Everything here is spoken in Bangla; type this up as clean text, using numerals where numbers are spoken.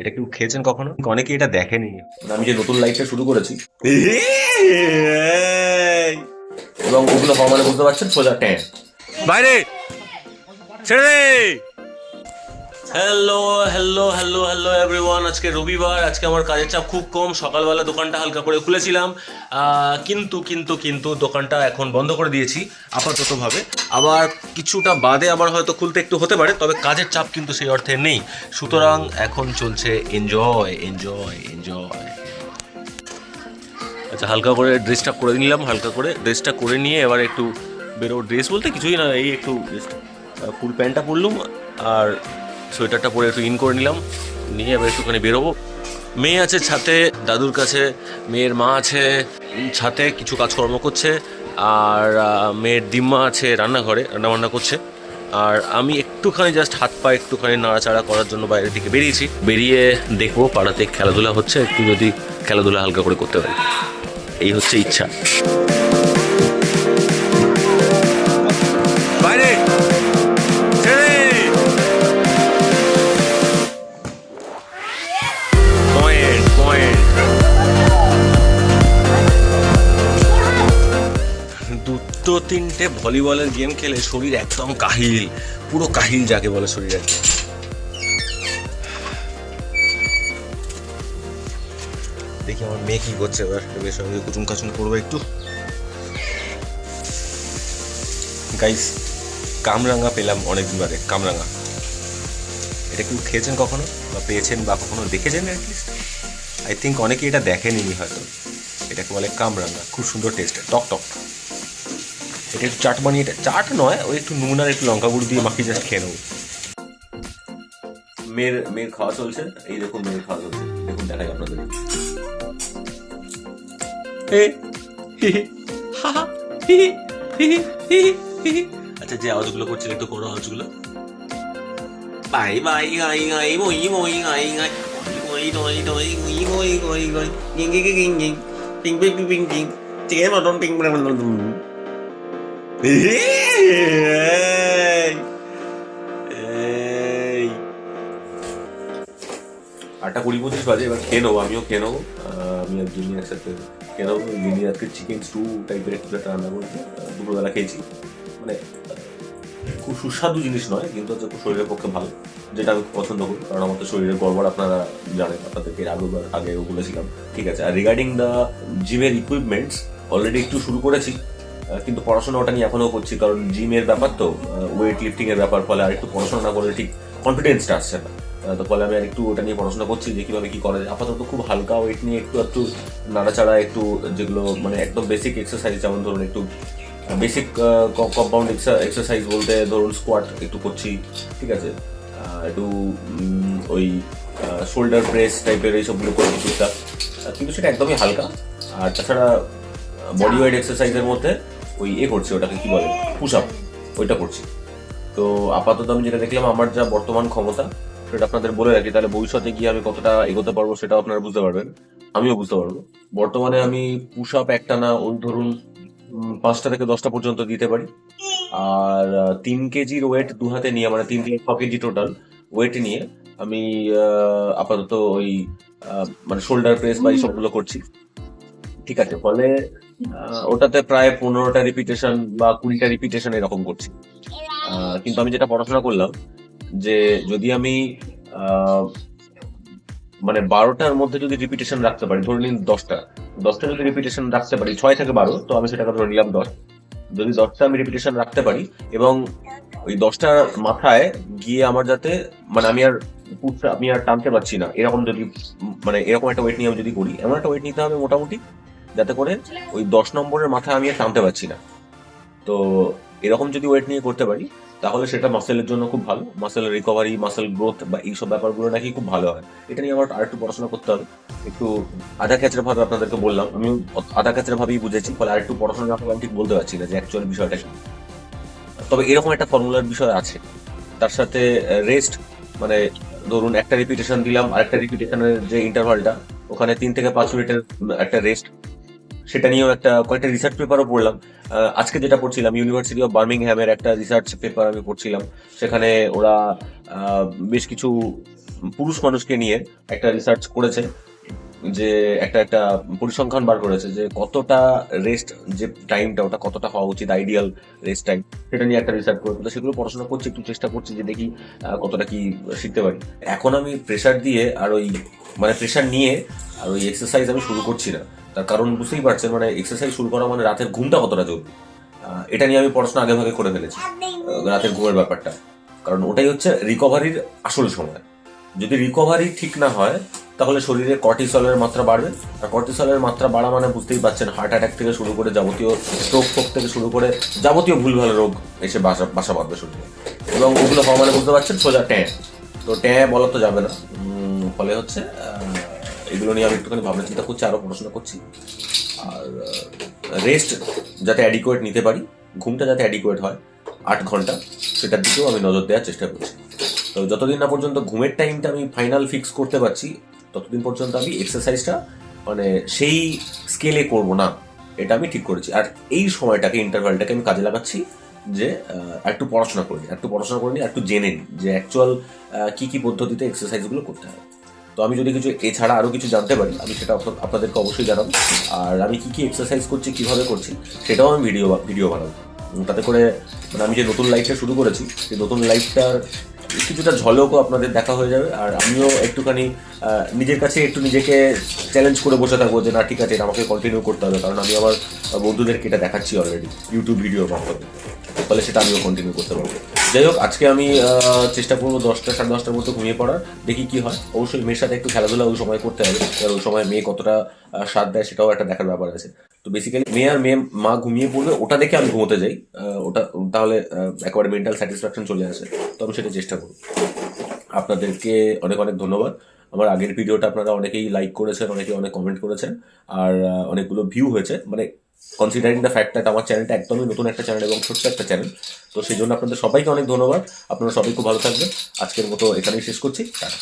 এটা কেউ খেয়েছেন কখনো? অনেকে এটা দেখেনি। আমি যে নতুন লাইফটা শুরু করেছি এবং ওগুলো হওয়া মানে বুঝতে পারছেন সোজা ট্যাঁ বাইরে ছেড়ে দে। Hello hello hello hello everyone. আজকে রবিবার, আজকে আমার কাজের চাপ খুব কম। সকালবেলা দোকানটা হালকা করে খুলেছিলাম, কিন্তু দোকানটা এখন বন্ধ করে দিয়েছি আপাততভাবে। আবার কিছুটা বাদে আবার হয়তো খুলতে একটু হতে পারে, তবে কাজের চাপ কিন্তু সেই অর্থে নেই। সুতরাং এখন চলছে এনজয় এনজয় এনজয়। আচ্ছা, হালকা করে ড্রেসটা করে নিলাম, হালকা করে ড্রেসটা করে নিয়ে এবার একটু বেরো। ড্রেস বলতে কিছুই না, এই একটু ফুল প্যান্টটা পরলুম আর সোয়েটারটা পরে একটু ইন করে নিলাম, নিয়ে এবার একটুখানি বেরোবো। মেয়ে আছে ছাতে দাদুর কাছে, মেয়ের মা আছে ছাতে কিছু কাজকর্ম করছে, আর মেয়ের দিম্মা আছে রান্নাঘরে রান্নাবান্না করছে। আর আমি একটুখানি জাস্ট হাত পা একটুখানি নাড়াচাড়া করার জন্য বাইরের দিকে বেরিয়েছি। বেরিয়ে দেখবো পাড়াতে খেলাধুলা হচ্ছে, একটু যদি খেলাধুলা হালকা করে করতে পারি, এই হচ্ছে ইচ্ছা। বাইরে ছেড়ে দে। Point point. দুটো তিনটে ভলিবলের গেম খেলে শরীর একদম কাহিল, পুরো কাহিল যাকে বলে শরীর আর কি। দেখি আমার মেয়ে কি করছে, এবার এর সঙ্গে কুচুম কাচুম করবো একটু। গাইস, কামরাঙা পেলাম অনেকদিন বাদে। কামরাঙা, এটা কেউ খেয়েছেন কখনো, বা পেয়েছেন, বা কখনো দেখেছেন? অ্যাটলিস্ট আই থিঙ্ক অনেকে এটা দেখেনি হয়তো। এটাকে বলে কামরাঙা, খুব সুন্দর টেস্ট, টক টক। এটা একটু চাট বানিয়ে, এটা চাট নয়, ওই একটু নুন আর একটু লঙ্কা গুঁড়ো দিয়ে মাখিয়ে জাস্ট খেয়ে নেবো। মেয়ের খাওয়া চলছে, এই দেখুন মেয়ের খাওয়া চলছে, দেখুন দেখাই আপনাদের। আচ্ছা, যে আওয়াজগুলো করছিল একটু করো আওয়াজগুলো। বাই বাই গাই গাই মই মই গাই গাই মই ডই ডই মই মই গই গই গিং গিং গিং গিং পিং পিং পিং পিং পিং চিকেন মটন পিং পিং পিং। এই 8:20 বাজে, এবার খেয়ে নেবো, আমিও খেয়ে নেবো। আমি আর জিনি একসাথে খেয়ে নেবো। জিনি আজকে চিকেন স্টু টাইপের একটু একটা রান্না করেছে, দুপুরবেলা খেয়েছি। মানে খুব সুস্বাদু জিনিস নয়, কিন্তু হচ্ছে খুব শরীরের পক্ষে ভালো, যেটা আমি পছন্দ করি, কারণ আমার তো শরীরের গড়বড় আপনারা জানেন, আপনাদেরকে আগেও বলেছিলাম। ঠিক আছে। আর রিগার্ডিং দ্য জিমের ইকুইপমেন্টস, অলরেডি একটু শুরু করেছি, কিন্তু পড়াশোনা ওটা নিয়ে এখনও করছি, কারণ জিমের ব্যাপার তো, ওয়েট লিফটিং এর ব্যাপার, ফলে আর একটু পড়াশোনা না করলে ঠিক কনফিডেন্সটা আসছে না। তো ফলে আমি আর একটু ওটা নিয়ে পড়াশোনা করছি যে কীভাবে কী করা যায়। আপাতত খুব হালকা ওয়েট নিয়ে একটু নাড়াচাড়া, একটু যেগুলো মানে একদম বেসিক এক্সারসাইজ, যেমন ধরুন একটু বেসিক কম্পাউন্ড এক্সারসাইজ বলতে ধরুন স্কোয়াট একটু করছি, ঠিক আছে, একটু ওই শোল্ডার প্রেস টাইপের এইসবগুলো করছি টুকটাক, কিন্তু সেটা একদমই হালকা। আর তাছাড়া বডি ওয়েট এক্সারসাইজের মধ্যে ওই করছি, ওটাকে কি বলে, পুশ আপ, ওইটা করছি। তো আপাতত আমি যেটা দেখলাম, আমার যা বর্তমান ক্ষমতা সেটা আপনাদের বলে রাখি, তাহলে ভবিষ্যতে গিয়ে আমি কতটা এগোতে পারবো সেটাও আপনারা বুঝতে পারবেন, আমিও বুঝতে পারবো। বর্তমানে আমি পুশ আপ একটানা ওই ধরুন 5টা থেকে 10টা পর্যন্ত দিতে পারি। আর 3 কেজির ওয়েট দু হাতে নিয়ে, মানে 3 থেকে 6 কেজি টোটাল ওয়েট নিয়ে আমি আপাতত ওই মানে শোল্ডার প্রেস বা এইসবগুলো করছি, ঠিক আছে। ফলে ওটাতে প্রায় 15টা রিপিটেশন বা 20টা রিপিটেশন এরকম করছি। কিন্তু আমি যেটা পড়াশোনা করলাম, যে যদি আমি মানে 12টার মধ্যে যদি রিপিটেশন রাখতে পারি, ধরে নিন 10টা যদি রিপিটেশন রাখতে পারি, 6 থেকে 12, তো আমি সেটাকে ধরে নিলাম 10। যদি 10টা আমি রিপিটেশন রাখতে পারি এবং ওই 10টার মাথায় গিয়ে আমার যাতে মানে আমি আর টানতে পারছি না, এরকম যদি মানে এরকম একটা ওয়েট নিয়ে আমি যদি করি, এমন একটা ওয়েট নিতে হবে মোটামুটি যাতে করে ওই 10 নম্বরের মাথায় আমি আর টানতে পারছি না। তো এরকম যদি ওয়েট নিয়ে করতে পারি, তাহলে সেটা মাসেলের জন্য খুব ভালো, মাসেল রিকভারি, মাসেল গ্রোথ বা এইসব ব্যাপারগুলো নাকি খুব ভালো হয়। এটা নিয়ে আমার আর একটু পড়াশোনা করতে হবে। একটু আধা ক্যাচরা ভাবে আপনাদেরকে বললাম, আমি আধা ক্যাচরা ভাবেই বুঝেছি, ফলে আর একটু পড়াশোনা না করলে আমি ঠিক বলতে পারছি না যে অ্যাকচুয়াল বিষয়টা কি। তবে এরকম একটা ফর্মুলার বিষয় আছে, তার সাথে রেস্ট, মানে ধরুন একটা রিপিটেশন দিলাম, আরেকটা রিপিটেশনের যে ইন্টারভালটা, ওখানে 3 থেকে 5 মিনিটের একটা রেস্ট, সেটা নিয়েও কয়েকটা রিসার্চ পেপারও পড়লাম। আজকে যেটা পড়ছিলাম, ইউনিভার্সিটি অফ বার্মিংহ্যামের একটা রিসার্চ পেপার আমি পড়ছিলাম। সেখানে ওরা বেশ কিছু পুরুষ মানুষকে নিয়ে একটা রিসার্চ করেছে, যে একটা পরিসংখ্যান বার করেছে যে কতটা রেস্ট, যে টাইমটা ওটা কতটা হওয়া উচিত আইডিয়াল রেস্ট টাইম, সেটা নিয়ে একটা রিসার্চ করে। তো সেগুলো পড়াশোনা করছি, একটু চেষ্টা করছি যে দেখি কতটা কি শিখতে পারি। এখন আমি প্রেশার দিয়ে আর ওই মানে প্রেশার নিয়ে আর ওই এক্সারসাইজ আমি শুরু করছি না। তার কারণ বুঝতেই পারছেন, মানে এক্সারসাইজ শুরু করা মানে রাতের ঘুমটা কতটা জরুরি। এটা নিয়ে আমি পড়াশোনা আগে ভাগে করে ফেলেছি, রাতের ঘুমের ব্যাপারটা। কারণ ওটাই হচ্ছে রিকভারির আসল সময়। যদি রিকভারি ঠিক না হয় তাহলে শরীরে কর্টিসলের মাত্রা বাড়বে, আর কর্টিসলের মাত্রা বাড়া মানে বুঝতেই পারছেন হার্ট অ্যাটাক থেকে শুরু করে যাবতীয় স্ট্রোক থেকে শুরু করে যাবতীয় ভুলভাল রোগ এসে বাসা বাঁধবে শরীরে। এবং ওগুলো হওয়া মানে বুঝতে পারছেন সোজা ট্যাঁ, তো ট্যাঁ বলা তো যাবে না। ফলে হচ্ছে এগুলো নিয়ে আমি একটুখানি ভাবনা চিন্তা করছি, আরও পড়াশোনা করছি। আর রেস্ট যাতে অ্যাডিকুয়েট নিতে পারি, ঘুমটা যাতে অ্যাডিকুয়েট হয় 8 ঘন্টা, সেটার দিকেও আমি নজর দেওয়ার চেষ্টা করছি। তো যতদিন না পর্যন্ত ঘুমের টাইমটা আমি ফাইনাল ফিক্স করতে পারছি, ততদিন পর্যন্ত আমি এক্সারসাইজটা মানে সেই স্কেলে করব না, এটা আমি ঠিক করেছি। আর এই সময়টাকে, ইন্টারভ্যালটাকে আমি কাজে লাগাচ্ছি যে একটু পড়াশোনা করে নিই, একটু জেনে নিই যে অ্যাকচুয়াল কী পদ্ধতিতে এক্সারসাইজগুলো করতে হয়। তো আমি যদি কিছু এছাড়া আরও কিছু জানতে পারি, আমি সেটা আপনাদেরকে অবশ্যই জানাবো। আর আমি কী এক্সারসাইজ করছি, কীভাবে করছি, সেটাও আমি ভিডিও বানাবো। তাতে করে মানে আমি যে নতুন লাইফটা শুরু করেছি, সেই নতুন লাইফটার কিছুটা ঝলকও আপনাদের দেখা হয়ে যাবে। আর আমিও একটুখানি নিজের কাছে একটু নিজেকে চ্যালেঞ্জ করে বসে থাকবো যে না ঠিক আছে, এটা আমাকে কন্টিনিউ করতে হবে, কারণ আমি আমার বন্ধুদেরকে এটা দেখাচ্ছি অলরেডি ইউটিউব ভিডিওর মাধ্যমে, ফলে সেটা আমিও কন্টিনিউ করতে পারবো। যাই হোক, আজকে আমি চেষ্টা করবো 10টা সাড়ে 10টার মধ্যে ঘুমিয়ে পড়ার, দেখি কি হয়। অবশ্যই মেয়ের সাথে একটু খেলাধুলা ওই সময় করতে হবে, আর ওই সময় মেয়ে কতটা সাথ দেয় সেটাও একটা দেখার ব্যাপার আছে। তো বেসিক্যালি মেয়ে মা ঘুমিয়ে পড়বে, ওটা দেখে আমি ঘুমোতে যাই, ওটা তাহলে একেবারে মেন্টাল স্যাটিসফ্যাকশন চলে আসে। তো আমি সেটা চেষ্টা করব। আপনাদেরকে অনেক অনেক ধন্যবাদ। আমার আগের ভিডিওটা আপনারা অনেকেই লাইক করেছেন, অনেকেই অনেক কমেন্ট করেছেন, আর অনেকগুলো ভিউ হয়েছে। মানে কনসিডারিং দ্য ফ্যাক্ট দ্যাট আমার চ্যানেলটা একদমই নতুন একটা চ্যানেল এবং ছোট্ট একটা চ্যানেল, তো সেই জন্য আপনাদের সবাইকে অনেক ধন্যবাদ। আপনারা সবাই খুব ভালো থাকবেন। আজকের মতো এখানেই শেষ করছি, টাটা।